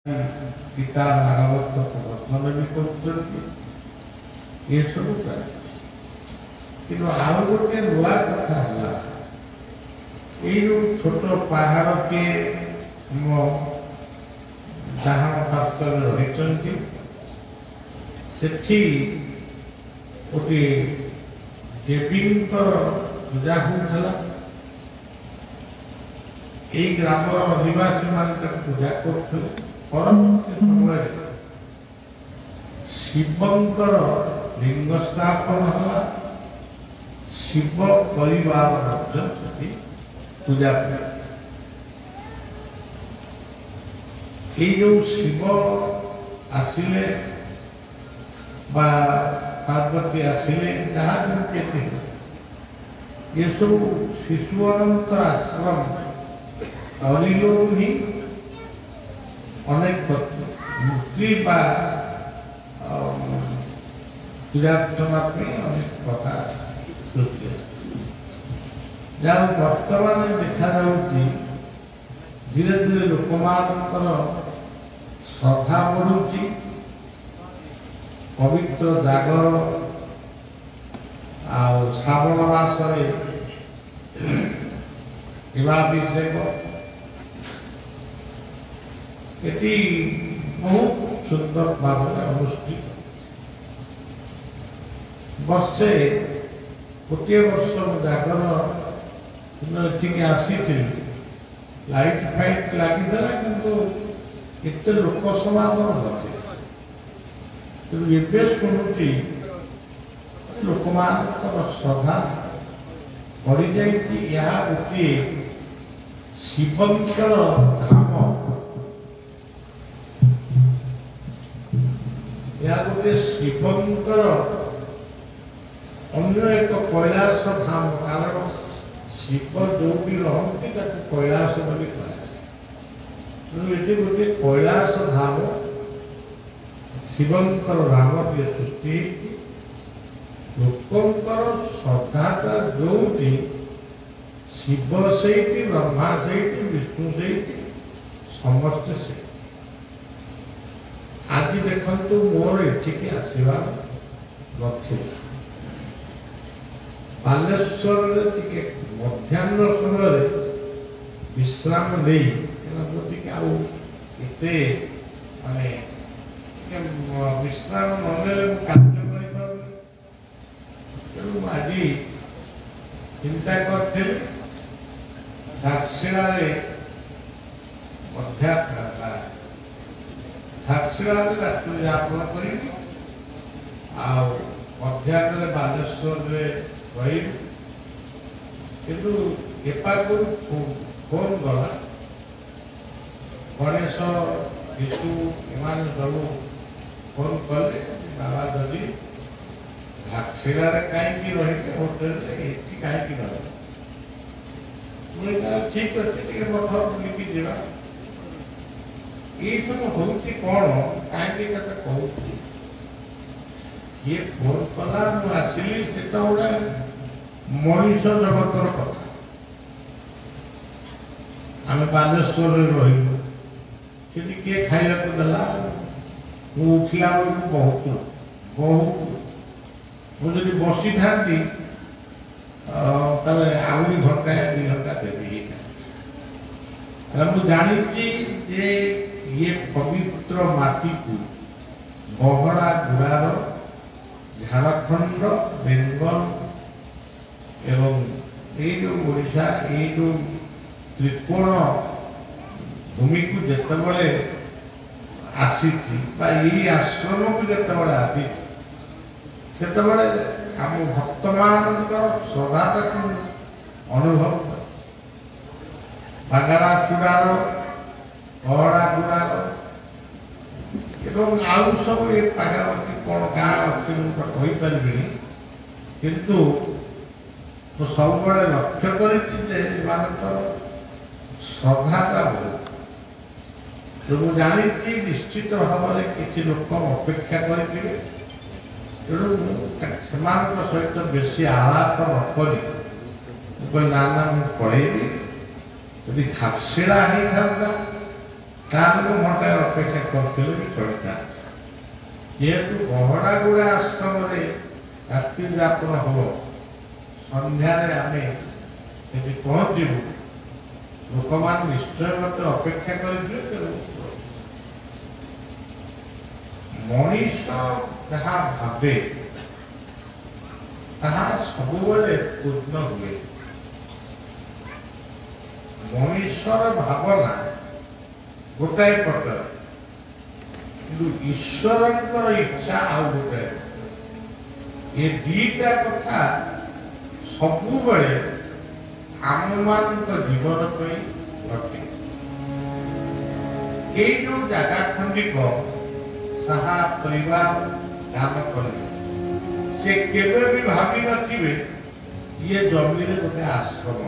गीता भागवत प्रवचन भी कर सब कि आउ गोटे नुआ कथा है ये छोट पहाड़ के डाहाण पार्श्व रही गोटे देवी पूजा होता ग्राम अधिवासी मान पूजा करते परवर्ती समय शिवंकर लिंग स्थापन है शिव परिवार पूजा जो शिव आसिले पार्वती आसिले जहाँ जमी ये सब शिशु अनंत आश्रम अरिलो ही अनेक मूर्ति पूजार्चना अनेक कथा सृष्टि जहाँ बर्तमान देखा धीरे धीरे लोक श्रद्धा बढ़ुची पवित्र जागर श्रावण मासरे शिवाभिषेक ये बहुत सुंदर भाव अनुष्ठित वर्षे गोटे वर्ष जागर दिन आसी लाइट फाइट लगी कि लोक समागम नए शुणुची लोक श्रद्धा बढ़ी जा गोटे शिवंकर धाम या गोटे शिवंकर अन्य एक कैलाश धाम कारण शिव जो भी रहती कैलाश बोली ये गोटे कैलाश धाम शिवंकर धाम ये सृष्टि लोकंकर श्रद्धा जो शिव से ब्रह्मा से विष्णु से समस्त से आज देखु मोर एठिक आसवा लक्ष्य बालेश्वर मध्याह्न समय विश्राम नहीं आते माने विश्राम नले कार्य तेणु आज चिंता कर घाटशिला मध्याह्न घाटशिला रात्रि यापन कर मध्याह्न बालेश्वर रही फोन गला गणेश विशु एम सब फोन कले बाबा जदि घाटशिला कहीं रही होटेल कहीं रही ठीक अच्छे मठ बुलिकी जा ये सब हूँ कौन कहीं कहूँ ये फोन कला मुझे से गोटे मनीष जगतर कथा आम बालेश्वर रही किए खाया देला उठला बेलू बहुत बहुत मुझे बसी था आहरी घंटा 2 घंटा देवी मुझे जानी ये पवित्र माटी को बहरा गुड़ार झारखंड बेंगल एवं ये जो ओडिशा ये जो त्रिकोण भूमि को जिते आसी आश्रम को जिते आसी आम भक्त मान श्रद्धा अनुभव बागरा चूड़ार बहरा गुड़ार एवं आउ सब ये पाखापाखि कौन गाँ अच्छी कहीपरि किंतु तो सब लक्ष्य कर श्रद्धा बहुत जो मुझे जानी निश्चित भाव में किसी लोक अपेक्षा करें तेणु सहित बेसी आलाप नक ना मुझे पढ़ेबी यदि घाटशिला होता ତାହେଲେ ଘଣ୍ଟାଏ ଅପେକ୍ଷା କରିଥିଲେ ବି ଚଳିଥାନ୍ତା। ଯେହେତୁ ବହଡ଼ାଗୁଡ଼ା ଆଶ୍ରମରେ ରାତ୍ରି ଯାପନ ହବ, ସନ୍ଧ୍ୟାରେ ଆମେ ସେଠି ପହଞ୍ଚିବୁ, ଲୋକମାନେ ନିଶ୍ଚୟ ମୋତେ ଅପେକ୍ଷା କରିଥିବେ। ତେଣୁ ମଣିଷ ଯାହା ଭାବେ ତାହା ସବୁବେଳେ ପୂର୍ଣ୍ଣ ହୁଏ। ମଣିଷର ଭାବନା ଗୋଟାଏ ପ୍ରକାର, କିନ୍ତୁ ଈଶ୍ୱରଙ୍କର ଇଚ୍ଛା ଆଉ ଗୋଟାଏ। ଏ ଦିଟା କଥା ସବୁବେଳେ ଆମମାନଙ୍କ ଜୀବନ ପାଇଁ ଘଟେ। ଏଇ ଯୋଉ ଜାଗା ଖଣ୍ଡିକ ସାହା ପରିବାର ଦାନ କଲେ, ସେ କେବେ ବି ଭାବି ନଥିବେ ଇଏ ଜମିରେ ଗୋଟେ ଆଶ୍ରମ।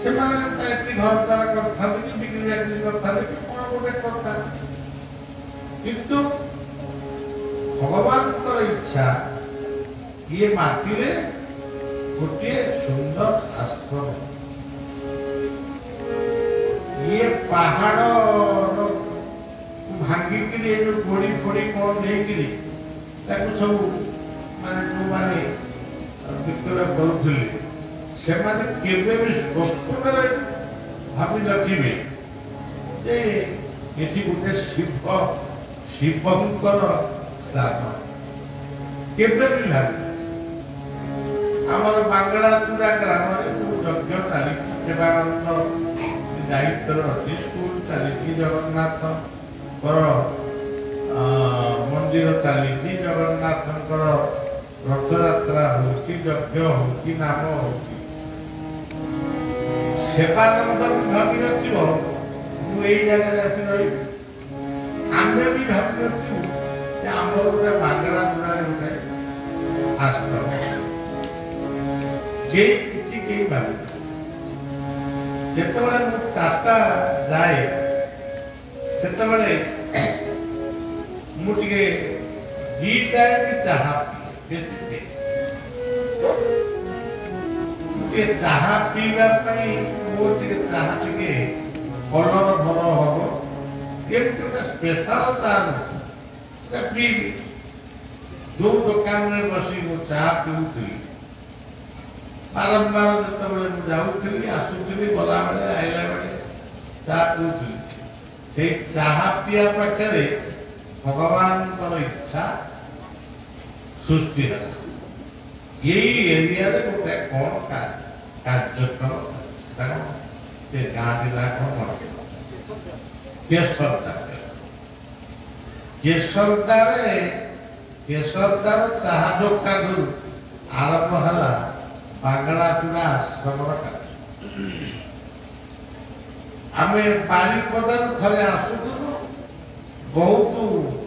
ସେମାନେ ଏଠି ଘର ଦ୍ୱାରା କରିଥାନ୍ତି କି ବିକ୍ରି ବାକ୍ରି କରିଥାନ୍ତି କି କଣ ଗୋଟେ କରିଥାନ୍ତି, କିନ୍ତୁ ଭଗବାନଙ୍କର ଇଚ୍ଛା ଇଏ ମାଟିରେ ଗୋଟିଏ ସୁନ୍ଦର ଆଶ୍ରମ। ଇଏ ପାହାଡ ଭାଙ୍ଗିକିରି ଏ ଯୋଉ ଗୋଡି ଫୋଡି କଣ ଦେଇକିରି ତାକୁ ସବୁ ମାନେ ଯୋଉମାନେ ବିକ୍ରୟ କରୁଥିଲେ, ସେମାନେ କେବେ ବି ସ୍ୱପ୍ନରେ ଭାବି ନଥିବେ ଯେ ଏଠି ଗୋଟେ ଶିବଙ୍କର ସ୍ଥାନ। କେବେ ବି ଭାବି ଆମର ବାଙ୍ଗଳାଚୁଡ଼ା ଗ୍ରାମରେ ଯୋଉ ଯଜ୍ଞ ଚାଲିଛି, ସେବାନନ୍ଦ ଦାୟିତ୍ୱରେ ଅଛି, ସ୍କୁଲ ଚାଲିଛି, ଜଗନ୍ନାଥଙ୍କର ମନ୍ଦିର ଚାଲିଛି, ଜଗନ୍ନାଥଙ୍କର ରଥଯାତ୍ରା ହଉଛି, ଯଜ୍ଞ ହଉଛି, ନାମ ହଉଛି। ସେବାନନ୍ଦ ବି ଭାବି ନଥିବ ମୁଁ ଏଇ ଜାଗାରେ ଆସି ରହିବି। ଆମେ ବି ଭାବି ନଥିବୁ ଯେ ଆମର ଗୋଟେ ବାଙ୍ଗଳାଚୁଡ଼ାରେ ଗୋଟେ ଆଶ୍ରମ। କିଛି କେହି ଭାବି, ଯେତେବେଳେ ମୁଁ ଟାଟା ଯାଏ ସେତେବେଳେ ମୁଁ ଟିକେ ଦିଟାରେ ବି ଚାହା ପିଏ। ଟିକେ ଚାହା ପିଇବା ପାଇଁ ମୋ ଟିକେ ଚାହା ଟିକେ କଲର ଭଲ ହବ, ଏମିତି ଗୋଟେ ସ୍ପେଶାଲ ଚାହା ନୁହଁ ପିଇବି। ଯୋଉ ଦୋକାନରେ ବସି ମୁଁ ଚାହା ପିଉଥିଲି, ବାରମ୍ବାର ଯେତେବେଳେ ମୁଁ ଯାଉଥିଲି, ଆସୁଥିଲି, ଗଲାବେଳେ ଆଇଲା ବେଳେ ଚାହା ପିଉଥିଲି, ସେଇ ଚାହା ପିଇବା ପାଖରେ ଭଗବାନଙ୍କର ଇଚ୍ଛା ସୃଷ୍ଟି ହେଲା। ଏଇ ଏରିଆରେ ଗୋଟେ କଣ କାର୍ଯ୍ୟକ୍ରମ, ସେ ଗାଁଟି ନା କଣ କେଶରଦାର ଚାହା ଦୋକାନରୁ ଆରମ୍ଭ ହେଲା ବାଙ୍ଗଳାଚୁଡ଼ା ଆଶ୍ରମର କାର୍ଯ୍ୟ। ଆମେ ବାରିପଦାରୁ ଥରେ ଆସୁଥିଲୁ, ବହୁତ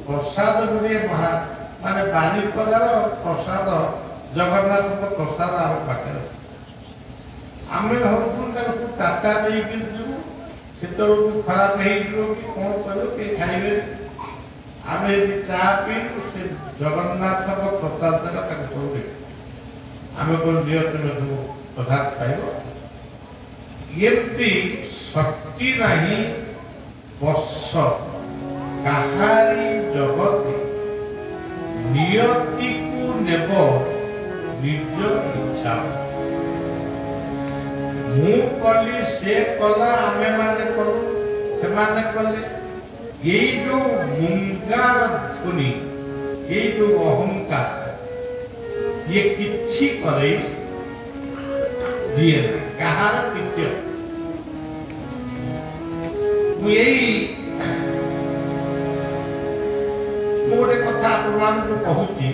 ପ୍ରସାଦ ଗୁଡ଼ିଏ ମାନେ ବାରିପଦାର ପ୍ରସାଦ, ଜଗନ୍ନାଥଙ୍କ ପ୍ରସାଦ ଆମ ପାଖରେ। ଆମେ ଭାବୁଥିଲୁ ତାକୁ ଟାଟା ନେଇକି ଯିବୁ, ସେତେବେଳକୁ ଖରାପ ହେଇଯିବ କି କଣ କରିବ, କେହି ଖାଇବେ। ଆମେ ଯଦି ଚା ପିଇବୁ, ସେ ଜଗନ୍ନାଥଙ୍କ ପ୍ରସାଦ ତାକୁ ସବୁ ଦେଖୁ। ଆମେ କଣ ଦିଅ ତୁମେ ସବୁ ପ୍ରସାଦ ପାଇବ। ଏମିତି ଶକ୍ତି ନାହିଁ ବର୍ଷ କାହାରି ଜଗତି, ନିୟତିକୁ ନେବ ନିଜ ଇଚ୍ଛା। ମୁଁ କଲି, ସେ କଲା, ଆମେ ମାନେ କଲୁ, ସେମାନେ କଲେ। ଏଇ ଯୋଉ ମୁଙ୍ଗାର ଧ୍ୱନି, ଏଇ ଯୋଉ ଅହଙ୍କାର, ଇଏ କିଛି କରେଇ ଦିଏ ନା କାହାର କିଛି। ମୁଁ ଗୋଟେ କଥା ଆପଣମାନଙ୍କୁ କହୁଛି,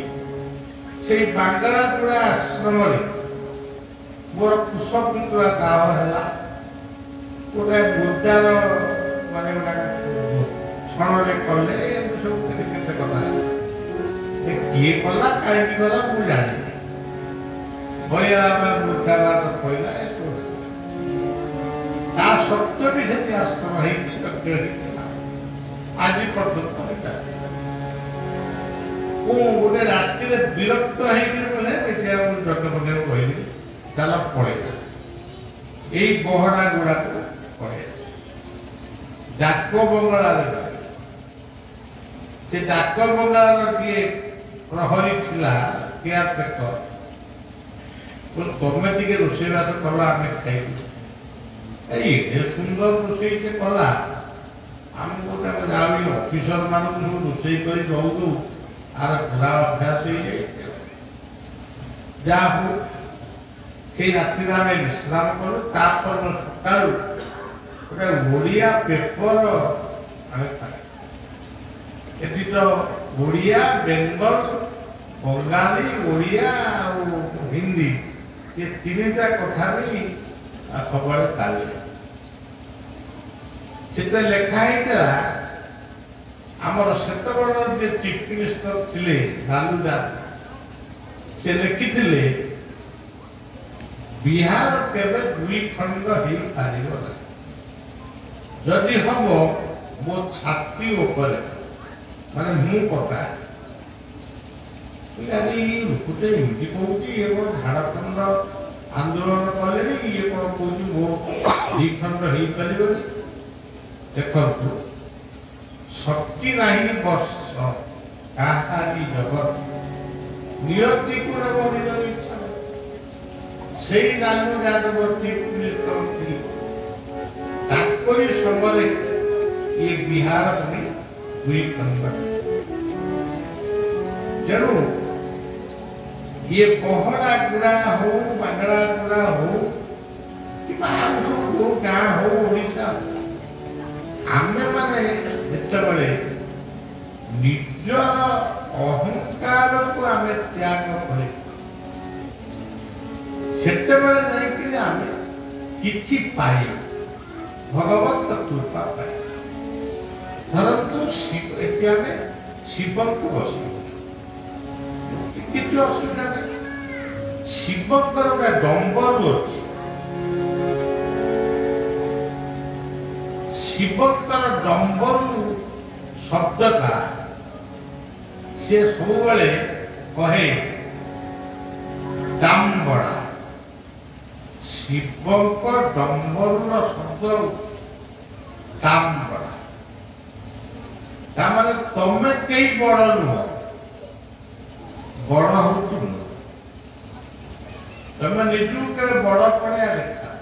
ସେଇ ବାଙ୍ଗଳାଚୁଡ଼ା ଆଶ୍ରମରେ ମୋର କୁଶପୁତୁରା ଗାଁ ହେଲା, ଗୋଟେ ପୂଜାର ମାନେ ଗୋଟେ ଛଣରେ କଲେ, ଏମିତି ସବୁ କେତେ କଥା। କିଏ କଲା, କାହିଁକି କଲା ମୁଁ ଜାଣିନି। ଭଳିଆ ମୃତ୍ୟାବାଦ କହିଲା, ତା ସତ୍ତ୍ୱ ବି ସେଠି ଆଶ୍ରମ ହେଇକି ସତ୍ୟ ହେଇଥିଲା। ଆଜି ପର୍ଯ୍ୟନ୍ତ ମୁଁ ଗୋଟେ ରାତିରେ ବିରକ୍ତ ହେଇକି ବୋଲେ ଦେଖିବା ମୁଁ ଜଗନ୍ନାଥଙ୍କୁ କହିଲି ଚାଲ ପଳେଇବା, ଏଇ ବହଡ଼ା ଗୁଡାକ ପଳେଇବା। डाक बंगला से डाक बंगला किए प्रहरी थिला केयर टेकर तुम टे रोषेबास कल आम खाई सुंदर रोषे से कला आम गोटे जाऊँ अफिसर मान सब रोषे कर दू आर पूरा अभ्यास हो जा हो राति आम विश्राम करूँ सका गोटे ओडिया पेपर एटी तो ओडिया बेंगल बंगाली ओडिया हिंदी ये तीन टा कथा भी सब चले लेखाई आमर से चीफ मिनिस्टर थे लालूदास से लिखी बिहार केवे दुई खंड हो पार जदि हम मो छाती माने मु पटा लोकटे एमती कहूँ ये कौन झाड़खंड आंदोलन कले ये कौन कहूँ मो दुई खंड हो पार देखु शक्ति नहीं वर्ष कहारी जगत नियति को निज इच्छा से लालू यादव चीफ मिनिस्टर ताकरी समय ये बिहार में दुई खंड तेणु ये पहरा गुड़ा हो बांगड़ा गुड़ा हो कि सब गाँ हो ओडिशा आमे माने जिते निजर अहंकार को आमे त्याग करे सेते आमे किछि पाए भगवत कृपा पाए धरतु शिव शिव को बस किसी असुविधा नहीं शिवकर गोटे डंबर अच्छी शिवकर डंबर शब्दटा से सब कहे डांबड़ा शिवकर डंबर शब्द डांबड़ा तामाने तमे कई बड़ नुह बड़ हो तमे निजू के बड़ पड़िया देखा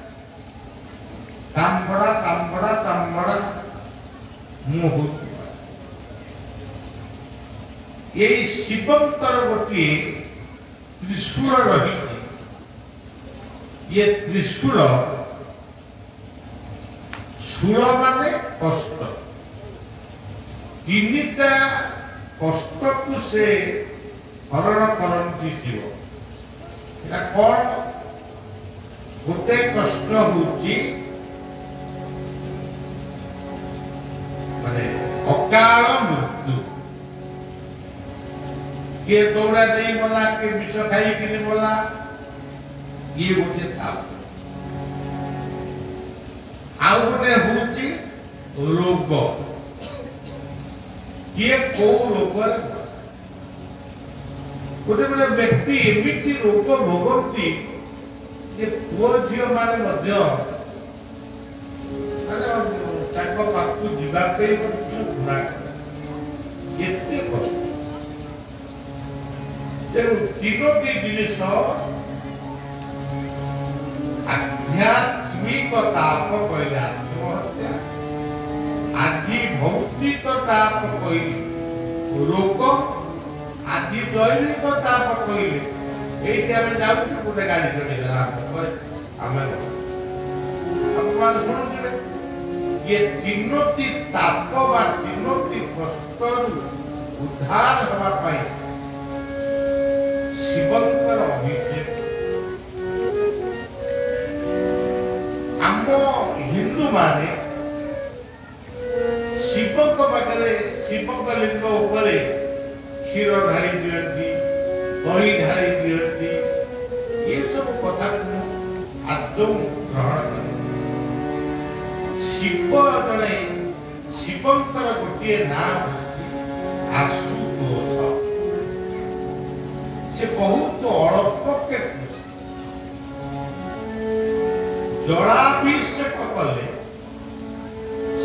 तांबड़ा तांबड़ा तांबड़ा मुह ये शिवंकर गोटे त्रिशूल रही ये त्रिशूल शूल माने कष्ट तीनटा कष्ट को से हरण करती जीव कौन गोटे कष्ट होची माने अकाल मृत्यु किए दौड़ा नहीं बोला कि विष खाई कि बोला ये गोटे ताप आउ गोटे होची रोग किए को रोग गोटे बेले व्यक्ति एमती रोग भोगती जे पुओ झील माने पाखु जावाई घृणा एते कष्ट तेणु तीनोटी जिनिस आध्यात्मिक ताप कहले आत्महत्या आदि भौतिक ताप कहले रोग आदि दैनिक ताप कहले ये आम जाऊँ गोटे गाड़ी चढ़ेगा आम शुणुचे ये तीनोटी ताप बा तीनोटी कष्ट उद्धार होगा शिवंकर अभिषेक आम हिंदू माने शिव पाखे शिव लिंग उपर क्षीर ढाई दिखती दही ढाई दिखती ये सब कथा आदौ ग्रहण कर शिव जड़े शिवंकर गोटे नाम आशुतोष से बहुत अल्प के जलाभिषेक कले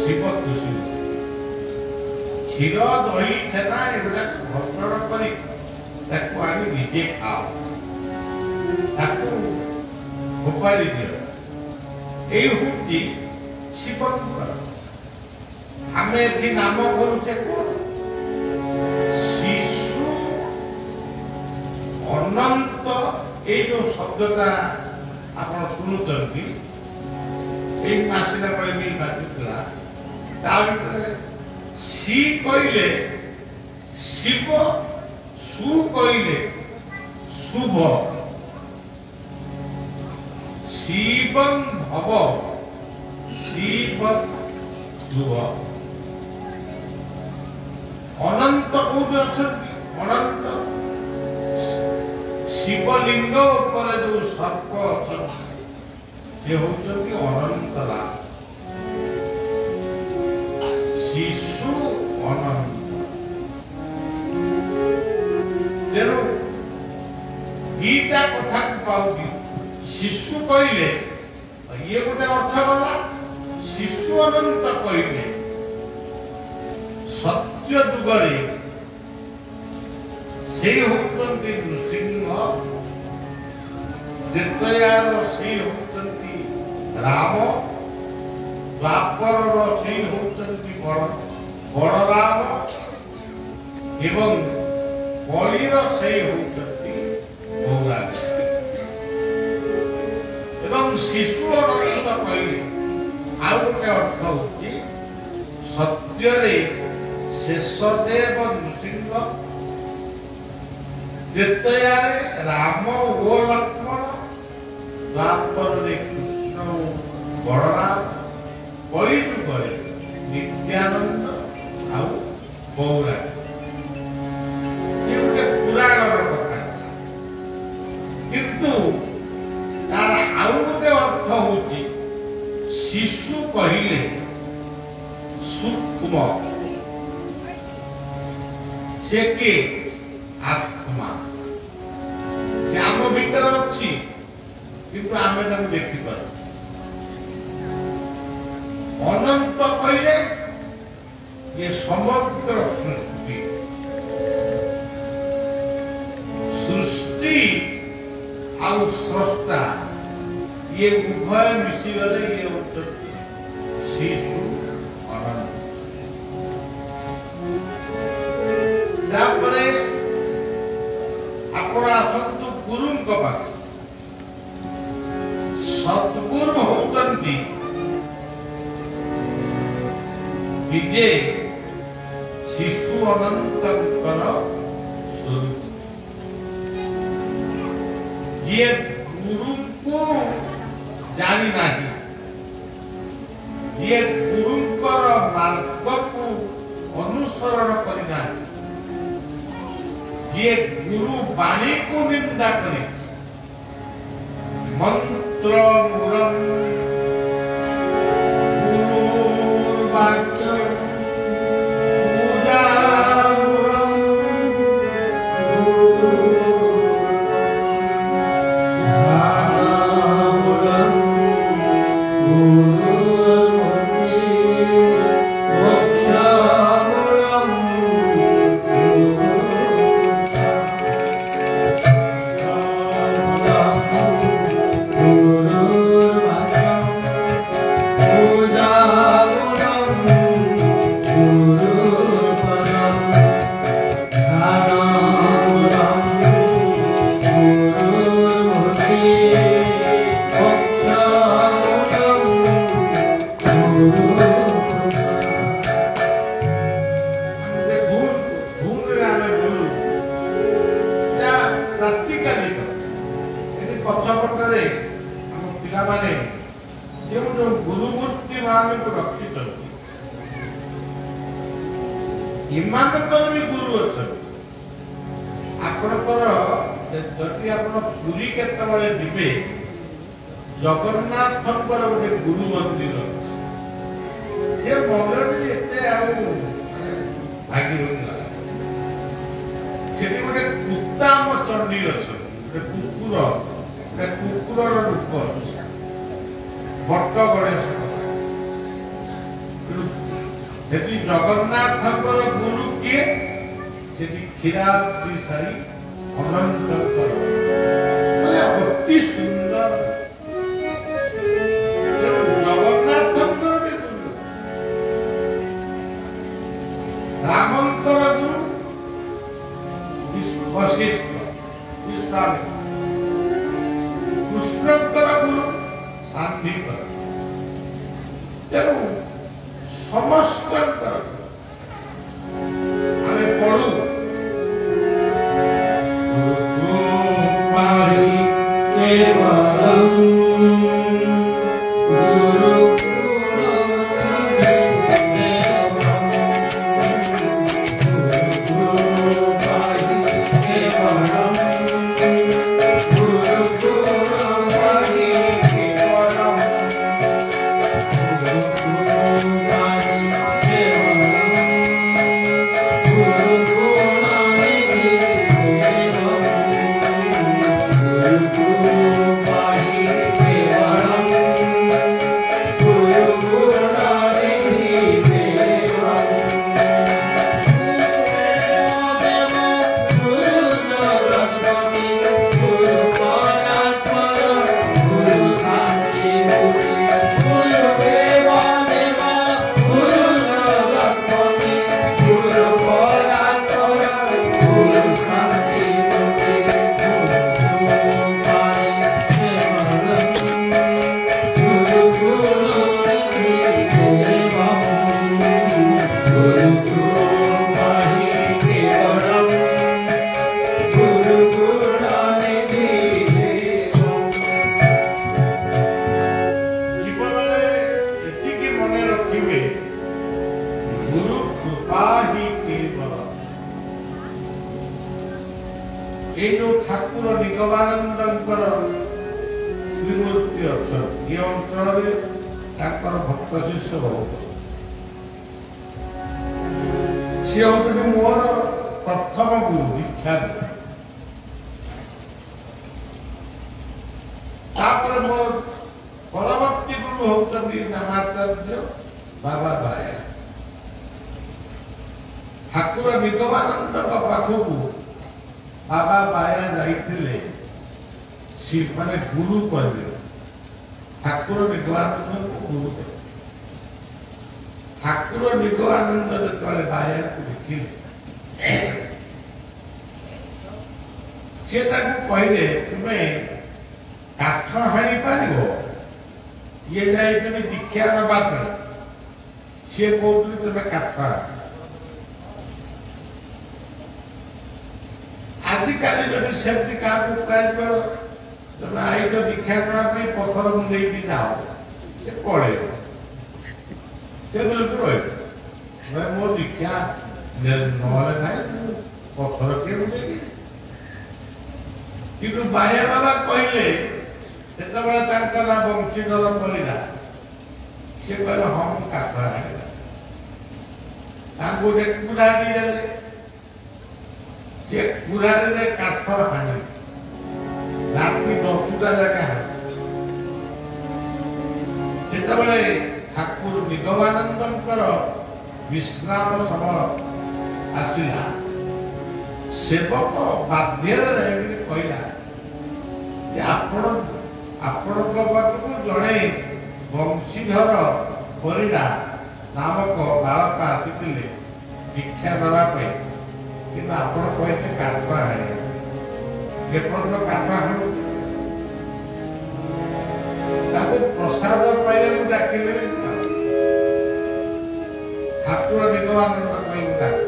शिव ଖୁସି କ୍ଷୀର ଦହି ଛେନା ଏଗୁଡ଼ା ଘର୍ଷଣ କରି ତାକୁ ଆଣି ନିଜେ ଖାଅ ତାକୁ ଫୋପାଡ଼ି ଦିଅ ଏଇ ହଉଛି ଶିବଙ୍କର ଆମେ ଏଠି ନାମ କରୁଛେ କଣ ଶିଶୁ ଅନନ୍ତ ଏଇ ଯୋଉ ଶବ୍ଦଟା ଆପଣ ଶୁଣୁଛନ୍ତି ଏଇ ମାସିଲା କହିଲି ବାଜୁଥିଲା ତା ଭିତରେ ସି କହିଲେ ଶିବ ସୁ କହିଲେ ଶୁଭ ଶିବଂ ଭବ ଶିବ ଶୁଭ ଅନନ୍ତ କୋଉଠି ଅଛନ୍ତି ଅନନ୍ତ ଶିବଲିଙ୍ଗ ଉପରେ ଯୋଉ ସର୍ପ ଅଛନ୍ତି ସେ ହଉଛନ୍ତି ଅନନ୍ତ ଲାଭ ଶିଶୁ ଅନନ୍ତ ତେଣୁ ଦିଟା କଥାକୁ ପାଉଛି ଶିଶୁ କହିଲେ ଇଏ ଗୋଟେ ଅର୍ଥ ଗଲା ଶିଶୁ ଅନନ୍ତ କହିଲେ ସତ୍ୟ ଯୁଗରେ ସେଇ ହଉଛନ୍ତି ନୃସିଂହ ତ୍ରେତୟାର ସେଇ ହଉଛନ୍ତି ରାମ ଦ୍ୱାପରର ସେଇ ହଉଛନ୍ତି ବଳରାମ ଏବଂ କଳିର ସେଇ ହଉଛନ୍ତି ଗୌରାଙ୍ଗ ଏବଂ ଶିଶୁ ଅନନ୍ତ କହିଲେ ଆଉ ଗୋଟେ ଅର୍ଥ ହଉଛି ସତ୍ୟରେ ଶେଷଦେବ ନୃସିଂହ ତ୍ରେତୟାରେ ରାମ ଓ ଲକ୍ଷ୍ମଣ ଦ୍ୱାପରରେ କୃଷ୍ଣ ଓ ବଳରାମ କଳି ଯୁଗରେ ନିତ୍ୟାନନ୍ଦ ଆଉ ଗୌରାଙ୍ଗ ଏ ଗୋଟେ ପୁରାଣର କଥା କିନ୍ତୁ ତାର ଆଉ ଗୋଟେ ଅର୍ଥ ହଉଛି ଶିଶୁ କହିଲେ ସୂକ୍ଷ୍ମ ସେ କିଏ ଆତ୍ମା ସେ ଆମ ଭିତରେ ଅଛି କିନ୍ତୁ ଆମେ ତାକୁ ଦେଖିପାରୁ ଅନନ୍ତ କହିଲେ ଏ ସମଗ୍ର ସୃଷ୍ଟି ଆଉ ସ୍ରଷ୍ଟା ଇଏ ଉଭୟ ମିଶିଗଲେ ଇଏ ହଉଛନ୍ତି ଶିଶୁ ଅନନ୍ତ ତାପରେ ଆପଣ ଆସନ୍ତୁ ଗୁରୁଙ୍କ ପାଖରେ ସଦ୍ଗୁରୁ ହଉଛନ୍ତି ନିଜେ ଶିଶୁ ଅନନ୍ତଙ୍କର ସ୍ୱରୂପ ଯିଏ ଗୁରୁଙ୍କୁ ଜାଣିନାହିଁ ଯିଏ ଗୁରୁଙ୍କର ମାର୍ଗକୁ ଅନୁସରଣ କରିନାହିଁ ଯିଏ ଗୁରୁ ବାଣୀକୁ ନିନ୍ଦା କରେ ମନ୍ତ୍ର ମୂଳଂ ଗୁରୁର୍ବାକ୍ୟ ପୂଜା ପଛପଟରେ ଆମ ପିଲାମାନେ ଯେଉଁ ଯେଉଁ ଗୁରୁମୂର୍ତ୍ତି ମାନଙ୍କୁ ରଖିଛନ୍ତି ଏମାନଙ୍କର ବି ଗୁରୁ ଅଛନ୍ତି ଆପଣଙ୍କର ଯଦି ଆପଣ ପୁରୀ କେତେବେଳେ ଯିବେ ଜଗନ୍ନାଥଙ୍କର ଗୋଟେ ଗୁରୁ ମନ୍ଦିର ସେ ମନ୍ଦିରଟି ଏତେ ଆଉ ଭାଗିନଥିଲା ସେଠି ଗୋଟେ କୁତାମ ଚଣ୍ଡୀ ଅଛନ୍ତି ଗୋଟେ କୁକୁରର ରୂପ ଅଛି ଭଟ୍ଟ ଗଣେଶ ସେଠି ଜଗନ୍ନାଥଙ୍କର ଗୁରୁ କିଏ? ସେଠି କ୍ଷୀରାବ୍ଦି ସାଇ ଅନନ୍ତଙ୍କର ମାନେ ଅତି ସୁନ୍ଦର ଜଗନ୍ନାଥଙ୍କର ବି ଗୁରୁ, ରାମଙ୍କର ଗୁରୁ ବଶିଷ୍ଠ ବିଶ୍ୱାମିତ୍ର, କୃଷ୍ଣଙ୍କର ଗୁରୁ ସାନ୍ଧିଙ୍କର। ତେଣୁ ସମସ୍ତଙ୍କର ଆମେ ପଢୁ ठाकुर निगमानंदଙ୍କର ଶ୍ରୀମୂର୍ତ୍ତି ଅଛନ୍ତି। ଏ ଅଞ୍ଚଳରେ ତାଙ୍କର ଭକ୍ତ ଶିଷ୍ୟ ବହୁତ। ସେ ହେଉଛନ୍ତି ମୋର ପ୍ରଥମ ଗୁରୁ ଦୀକ୍ଷା। ତାପରେ ମୋର ପରବର୍ତ୍ତୀ ଗୁରୁ ହେଉଛନ୍ତି ନାମାଚାର୍ଯ୍ୟ ବାବା ବାୟା। ଠାକୁର ନିଗମାନନ୍ଦଙ୍କ ପାଖକୁ ବାବା ବାୟା ଯାଇଥିଲେ, ମାନେ ଗୁରୁ କରିଦେଲେ। ଠାକୁର ନିଗମାନନ୍ଦଙ୍କୁ ଗୁରୁ କଲେ। ଠାକୁର ନିଗମାନନ୍ଦ ଯେତେବେଳେ ବାୟାକୁ ଦେଖିଲେ, ସେ ତାକୁ କହିଲେ ତୁମେ କାଠ ହାଣି ପାରିବ? ଇଏ ଯାଇଛନ୍ତି ଦୀକ୍ଷା ନେବା ପାଇଁ, ସିଏ କହୁଥିଲେ ତୁମେ କାଠ ହାଣ। ଆଜିକାଲି ଯଦି ସେମିତି କାହାକୁ କୁହାଯିବ ତମେ ଆଇଛ ଦୀକ୍ଷା ନେବା ପାଇଁ, ପଥର ମୁଣ୍ଡେଇକି ଯାଅ, ସେ ପଳେଇବ, ସେ ରହିବ। ମୋ ଦୀକ୍ଷା ନହେଲେ ନାହିଁ, ପଥର କିଏ ମୁଣ୍ଡେଇକି। କିନ୍ତୁ ବାୟା ବାବା କହିଲେ, ସେତେବେଳେ ତାଙ୍କ ନା ବଂଶୀଧର ପରିଡ଼ା, ସେ କହିଲେ ହଁ ମୁଁ କାଠ ଆଣିଲା। ତାଙ୍କୁ ଗୋଟେ କୁରାଢ଼ୀ ଦେଲେ, ସେ କୁରାଢ଼ୀରେ କାଠ ହାଣି ରାତି 10ଟା ଯାକେ ହାଣି। ଯେତେବେଳେ ଠାକୁର ନିଗମାନନ୍ଦଙ୍କର ବିଶ୍ରାମ ସମୟ ଆସିଲା, ସେବକ ବାଧ୍ୟରେ କହିଲା ଯେ ଆପଣଙ୍କ ପାଖକୁ ଜଣେ ବଂଶୀଧର ପରିଡ଼ା ନାମକ ବାଳକ ଆସିଥିଲେ ଦୀକ୍ଷା ଦେବା ପାଇଁ, କିନ୍ତୁ ଆପଣ କହିଲେ କାଠ ହାଣିବା। ଯେପର୍ଯ୍ୟନ୍ତ କାଠ ହାଣୁ ତାକୁ ପ୍ରସାଦ ପାଇବାକୁ ଡାକିଲେ, ଠାକୁର ନିଗମାନନ୍ଦ କହିବୁ ଡାକୁ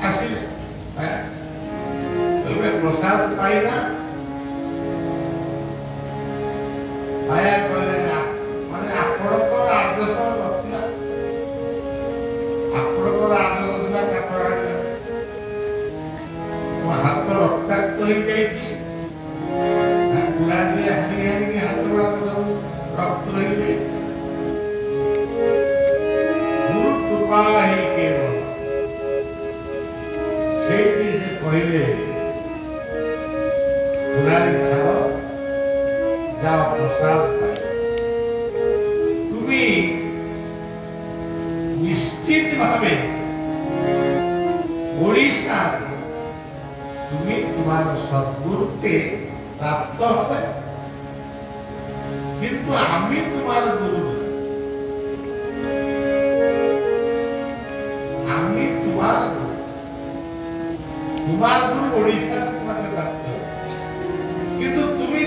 ଆସିଲେ, ପ୍ରସାଦ ପାଇଲା। ବାୟା କହିଲେ ମାନେ ଆପଣଙ୍କର ଆଦେଶ ନଥିଲା, ଆପଣଙ୍କର ଆଦେଶ ଥିଲା କାଠ ହାଣିବା। ମୋ ହାତ ରକ୍ତାକ୍ତ ହେଇଯାଇଛି, କୁରାଢ଼ୀରେ ହାଣି ହାଣିକି ହାତ ଗୁଡ଼ାକ ସବୁ ରକ୍ତ ହେଇଯାଇଛି। ଗୁରୁ କୃପା ହିଁ କେବଳ। ସେଇଠି ସେ କହିଲେ କୁରାଢ଼ୀ ଛାଡ଼, ଯାଅ ପ୍ରସାଦ ପାଇ। তুমি নিশ্চিত ভাবে ওড়িশা তুমি তোমার সদ্গুরুকে প্রাপ্ত হবে, কিন্তু আমি তোমার গুরু, আমি তোমার গুরু ওড়িশা তোমাকে প্রাপ্ত হবে, কিন্তু তুমি